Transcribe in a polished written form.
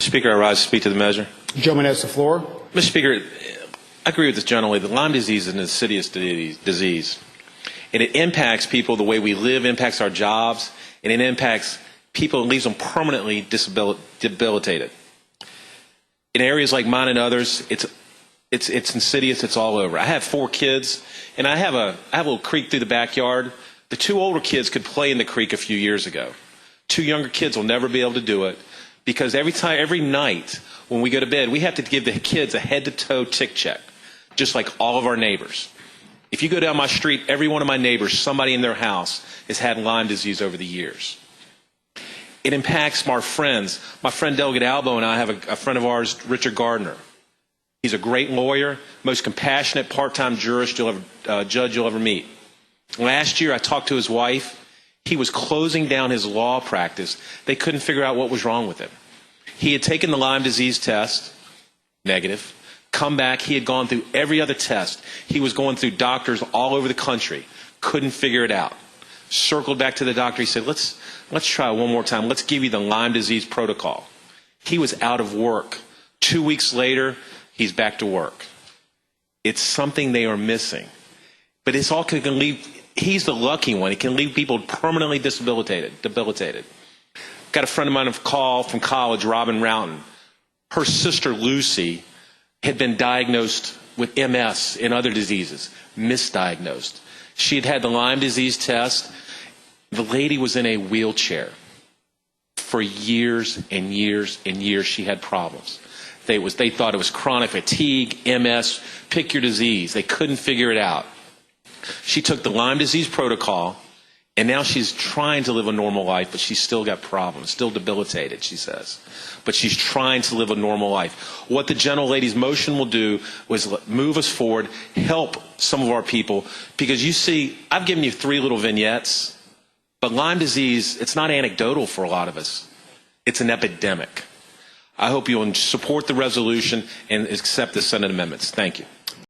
Speaker, I rise to speak to the measure. The gentleman has the floor. Mr. Speaker, I agree with this gentleman. The Lyme disease is an insidious disease. And it impacts people the way we live, impacts our jobs, and it impacts people and leaves them permanently debilitated. In areas like mine and others, it's insidious, it's all over. I have 4 kids, and I have a little creek through the backyard. The 2 older kids could play in the creek a few years ago. 2 younger kids will never be able to do it because every night when we go to bed, we have to give the kids a head-to-toe tick check, just like all of our neighbors. If you go down my street, every one of my neighbors, somebody in their house has had Lyme disease over the years. It impacts my friends. My friend Delegate Albo and I have a friend of ours, Richard Gardner. He's a great lawyer, most compassionate part-time judge you'll ever meet. Last year, I talked to his wife. He was closing down his law practice. They couldn't figure out what was wrong with him. He had taken the Lyme disease test, negative. Come back, he had gone through every other test. He was going through doctors all over the country. Couldn't figure it out. Circled back to the doctor. He said, let's try one more time. Let's give you the Lyme disease protocol. He was out of work. 2 weeks later, he's back to work. It's something they are missing. But it's all can leave. He's the lucky one. It can leave people permanently debilitated. Got a friend of mine from college, Robin Roughton. Her sister, Lucy, had been diagnosed with MS and other diseases, misdiagnosed. She had had the Lyme disease test. The lady was in a wheelchair. For years and years and years, she had problems. They thought it was chronic fatigue, MS, pick your disease. They couldn't figure it out. She took the Lyme disease protocol, and now she's trying to live a normal life, but she's still got problems, still debilitated, she says. But she's trying to live a normal life. What the gentlelady's motion will do was move us forward, help some of our people, because you see, I've given you 3 little vignettes, but Lyme disease, it's not anecdotal for a lot of us. It's an epidemic. I hope you'll support the resolution and accept the Senate amendments. Thank you.